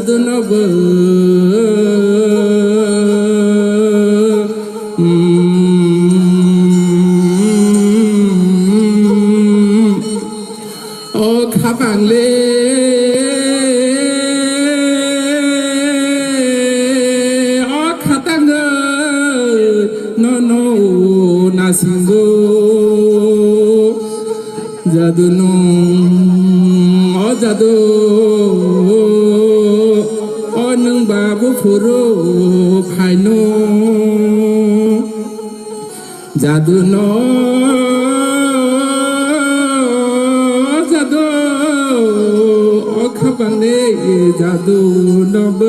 জাদু নব ও খাবাংলে ও খাতাঙ্গ ননো নাসিঙ্গো জাদু জাদু ও নং বাবু ফুরো ফাইনো জাদু জাদু ও খাবানে জাদু নব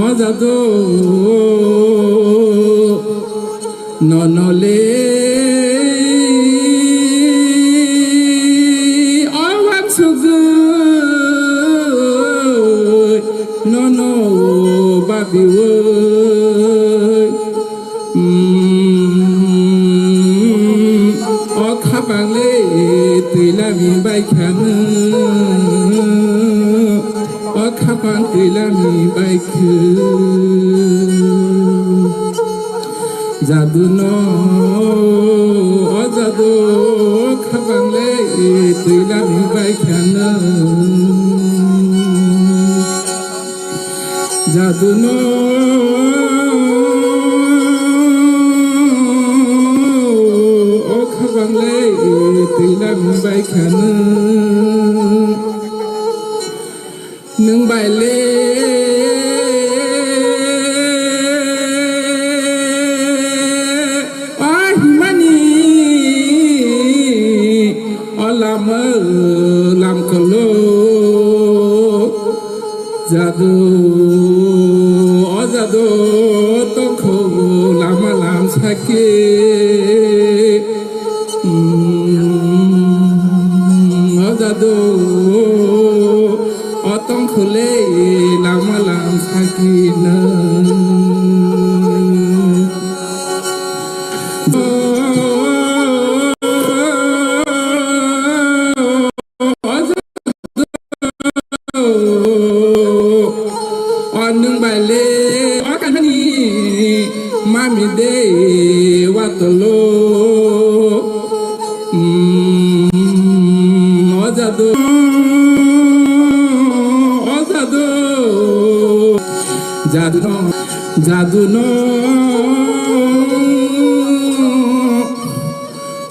ও জাদু ননলে no babi o khabale tila mi bai khan o khaban tila mi bai khu jadu no o jadu khabale tila mi bai khan জাদু ও খাবাংলে তৈলাম বাইখান নং বাইলে হিমানি অলাম লামকলো জাদু জাদু তখো লামা লাম সাকে জাদু অতং খুলে লামা লাম সাকি না nung bale o kanani mami de watolo o jadu jadu no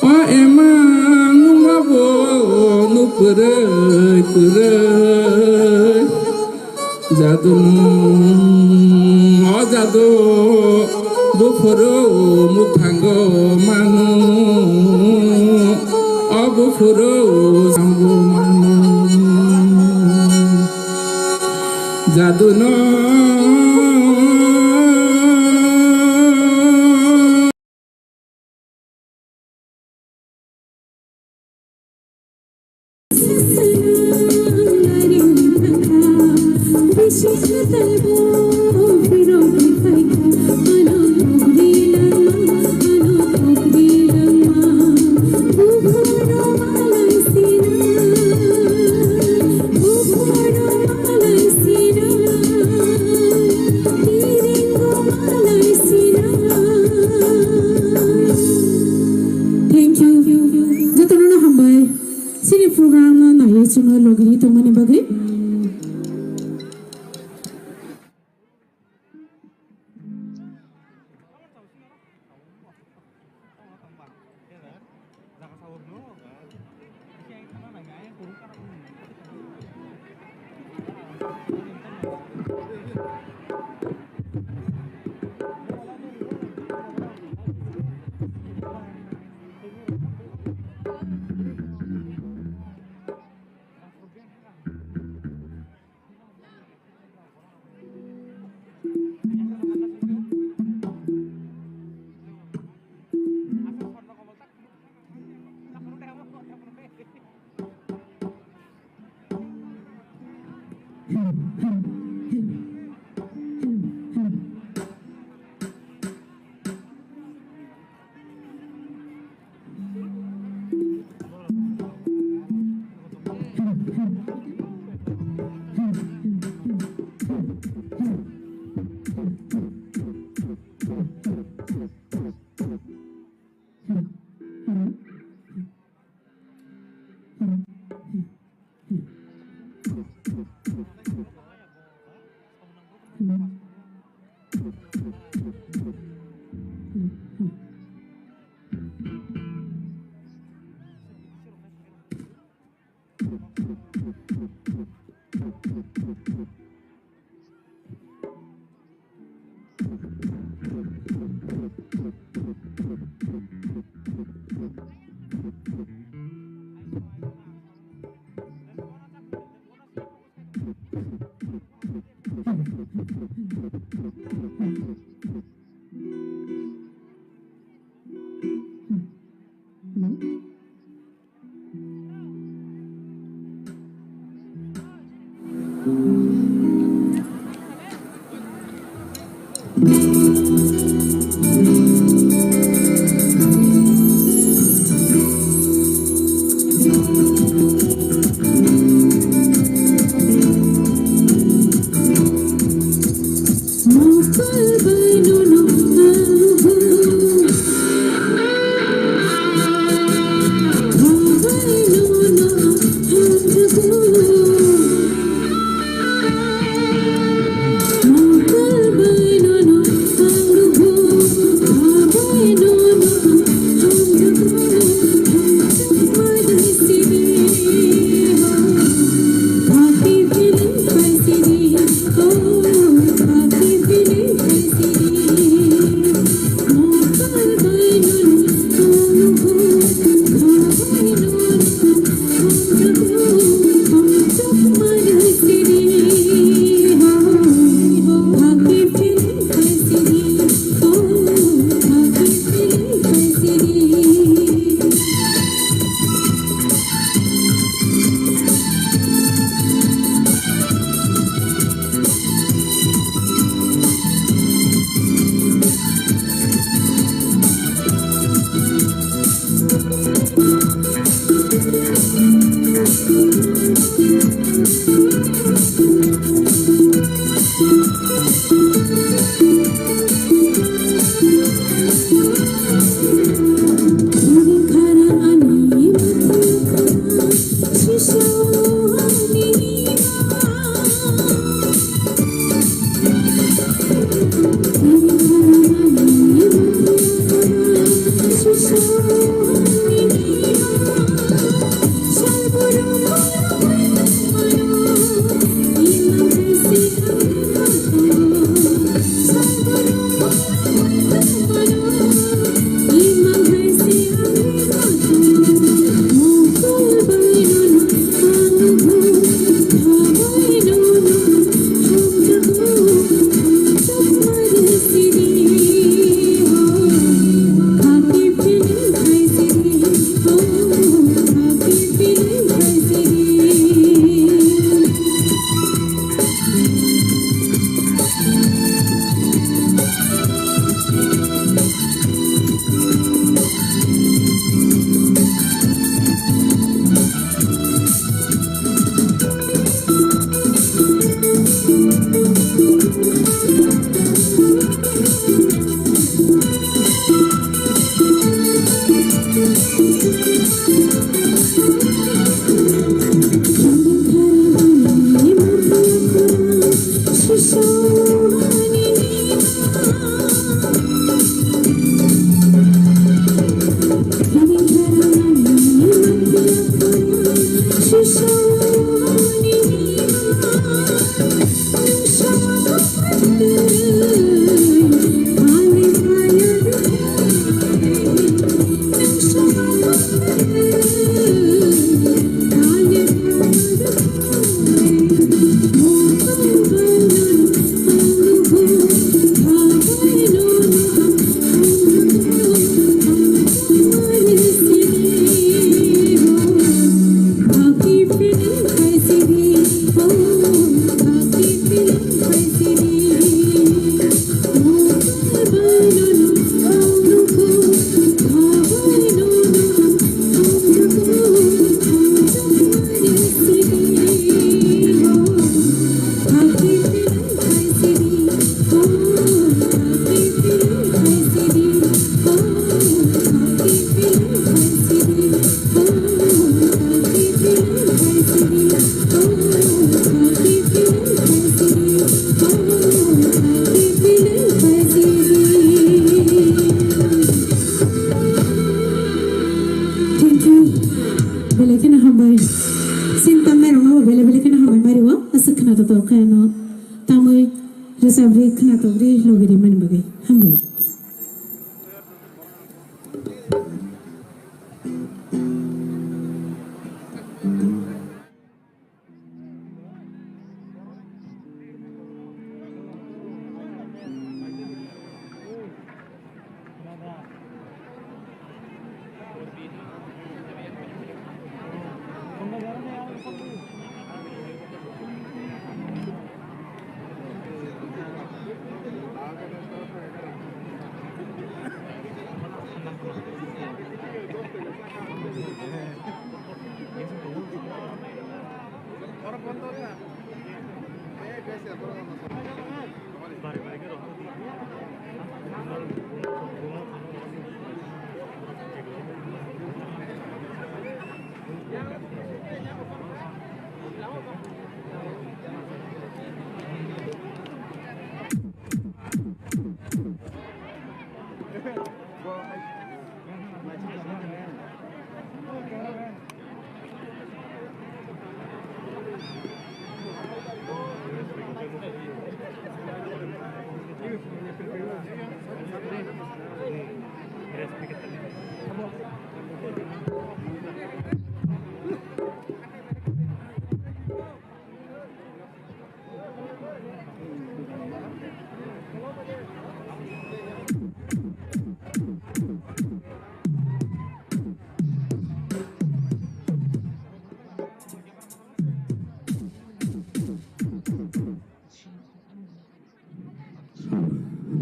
o emang mabo nupure জাদু ও জাদু বুফুরো মুথাঙ্গ মানু ও বুফুরো সাঙ্গ মানু জাদু ন program na nahisunod lagi ito man ibagay.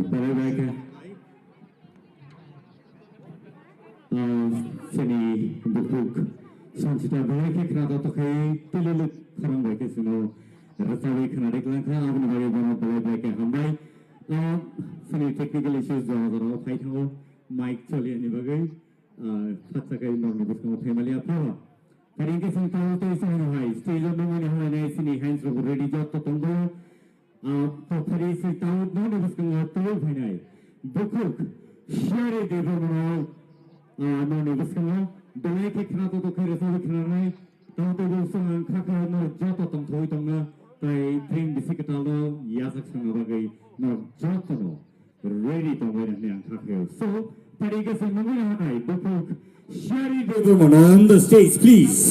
Balai-balai seni bukuk sancita balai kerana tu kaya pilih kerang balai seno rasawi kerana deklarasi abang bagi banyak balai-balai hambai seni technical issues jawab fight ho mic coli ni bagai kata kaya normal bukan family apa hari ini seni tahu tu seni hai stage on mana hai ni seni hands ready job tu tunggu तो फिर इसी ताऊ दोनों बस्कंगा तोड़ भैनाई बुकुक शेरे देवो मनाओ दोनों बस्कंगा दोनों के खना तो फिर ऐसा भी खना नहीं ताऊ तो जो संग खाका नो जातो तुम थोड़ी तुमने ताई ट्रेन बिसी कटालो या सक्संगा बागी नो जातो नो ready तो मेरे ने आंखा खेल so तरीके से मंगल हटाई बुकुक शेरे देवो मनाओ on the stage please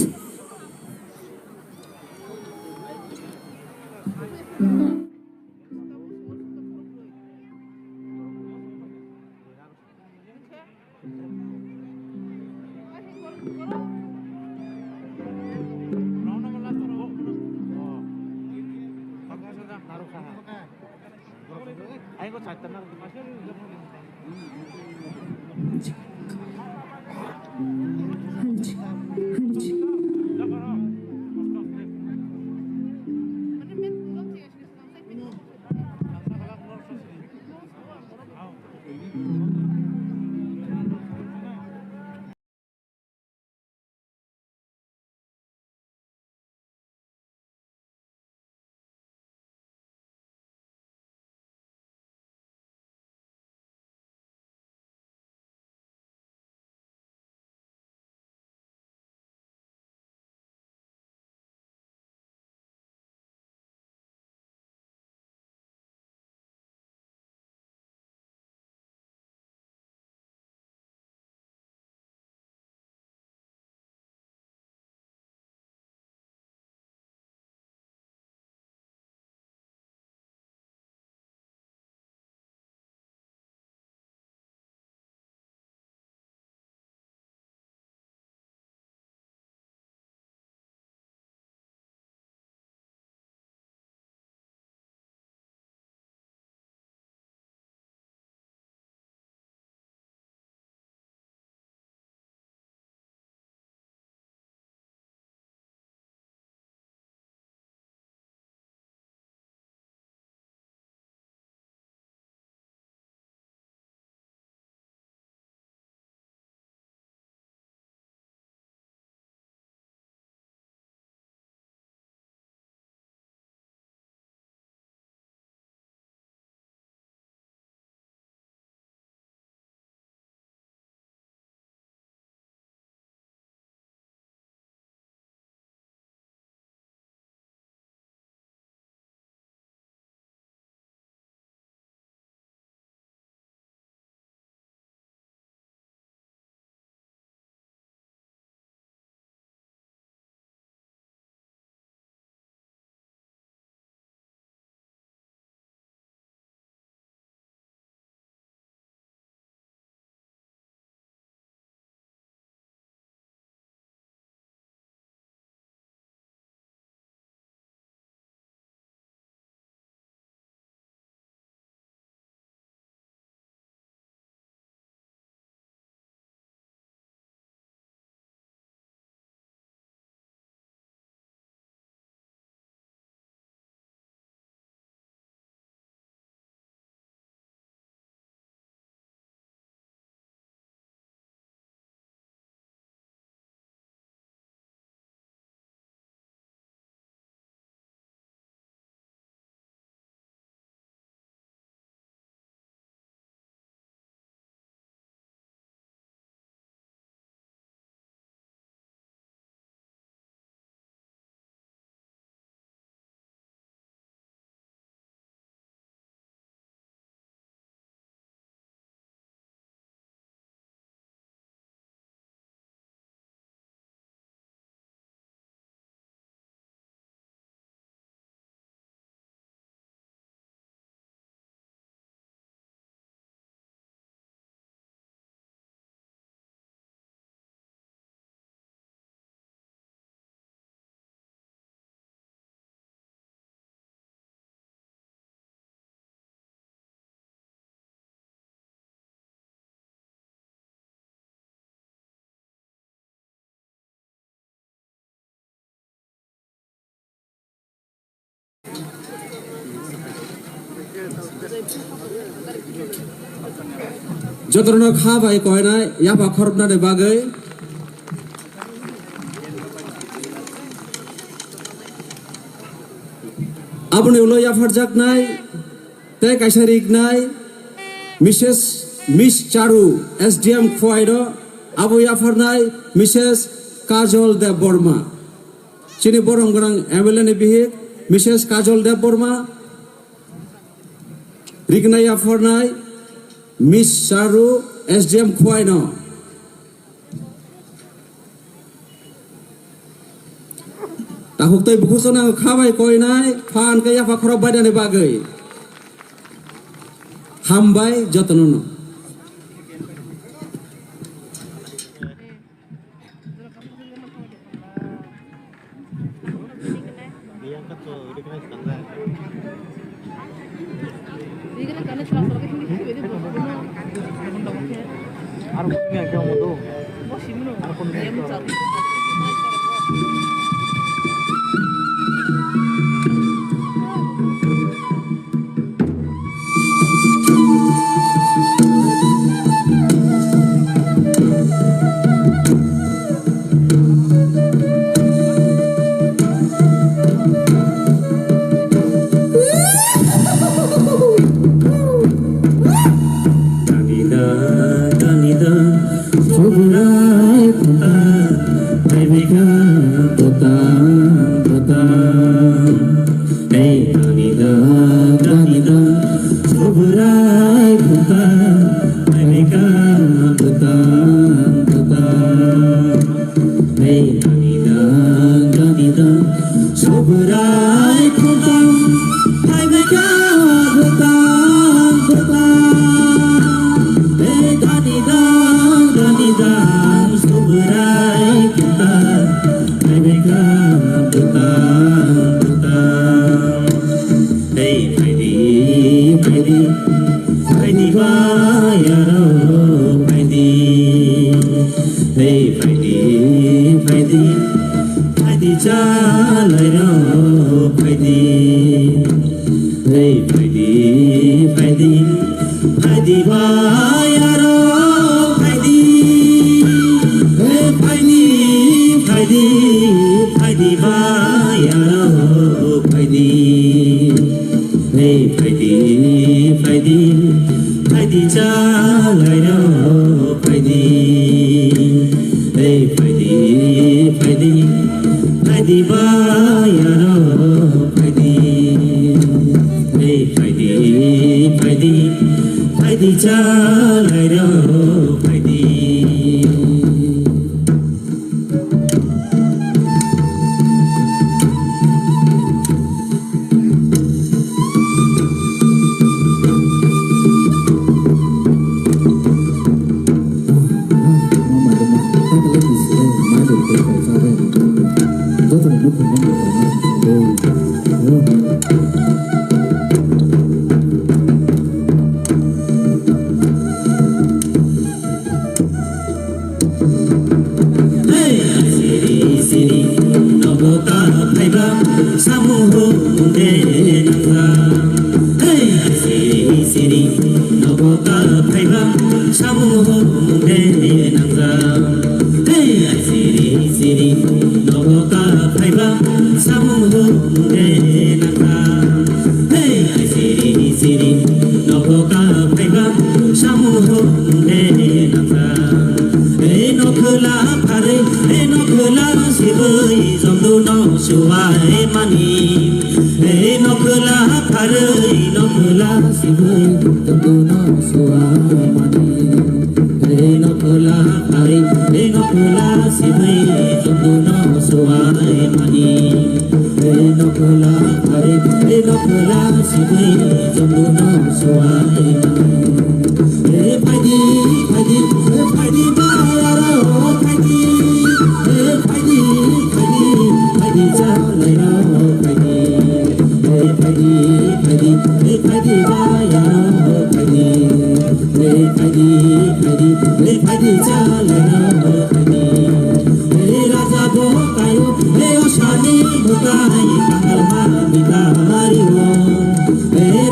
Jotrono khabai koina yapa khorobna de bagai abone ulo yafar jaknai te kaisarik nai Mrs. Miss Charu SDM Khoido abu yafar nai Mrs. Kajol Dev Burma chini borong gorang MLA bihik Mrs. Kajol Dev Burma Rigna yafar nai Miss Charu SDM Khoido tahuk tei bukusona khabai koinai phan ke yafa khorob baidane bagai hambai jotonono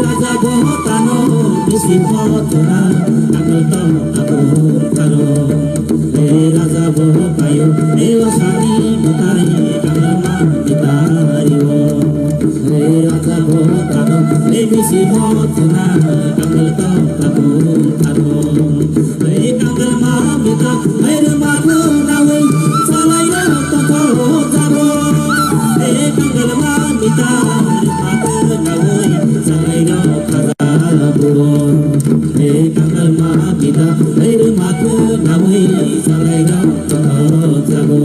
Raja misi hotuna angel to abur karo raja bo kayo wasani mutai angel ma mitariwo raja bo karo misi hotuna angel to abur karo angel ma mita air ma nawe salai na to jabo angel ma mita Kangal mahapita, air mata nawai salai na jago.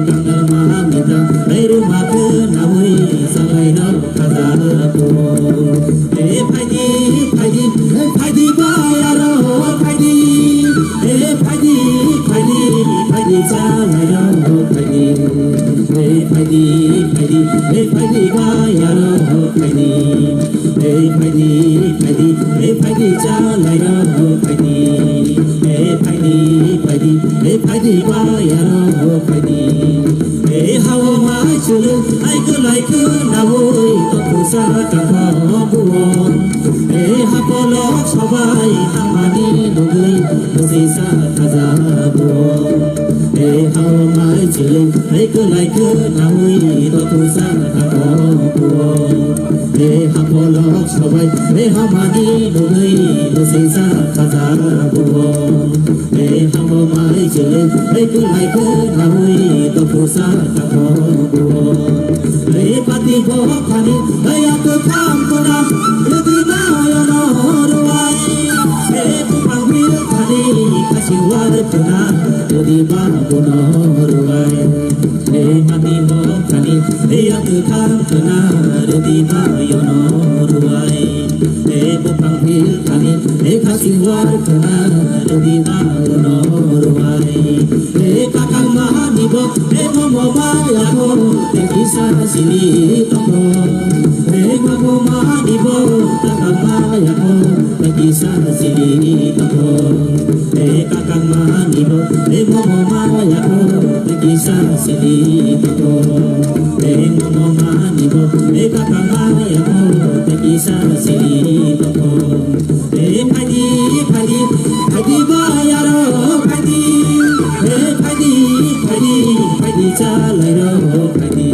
Kangal mahapita, air mata nawai salai na jago. Phaidi, phaidi, phaidi bayaro, phaidi, phaidi, phaidi, phaidi salai na phaidi. Phaidi, phaidi, phaidi bayaro, phaidi. Phaidi, phaidi, phaidi salai na phaidi. Phaidi, phaidi, phaidi bayaro, phaidi. Hawa ma chulu, ai cứ lại cứ na vui, to pusa ka buon. Hapolo sabai amani dogli, dosisa kaza buon. Hawa ma chulu, ai cứ lại cứ na vui, to pusa ka buon. Hapolo sabai amani dogli, dosisa kaza buon. Hawa ma chulu, ai cứ lại cứ na vui, to pusa ka buon. Pati bo khani, daya to tham to na, yadi na yo no ruai. Pupang bil khani, kasiwar to na, yadi ba bo no ruai. Pati bo khani, daya to tham to na, yadi na yo no ruai. Pupang bil khani, kasiwar to na, yadi na yo no ruai. Kakang mahani bo, mo ba ya bo, isa sini toko mago mahani bo kakang ko isa sini toko kakang mahani bo momo maya ko isa sini toko momo mahani bo kakang maya ko isa sini toko padi padi padi bayaro padi padi padi padi chalai ro padi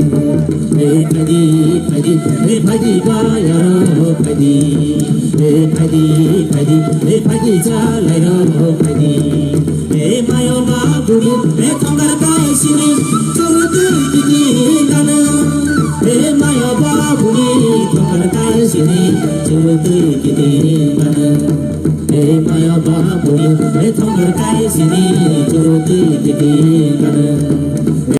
padi padi padi bayaro padi padi padi padi chalai ro padi mayo ma guru thongar kai sini churtu kiti gana mayo ba guru thongar kai sini churtu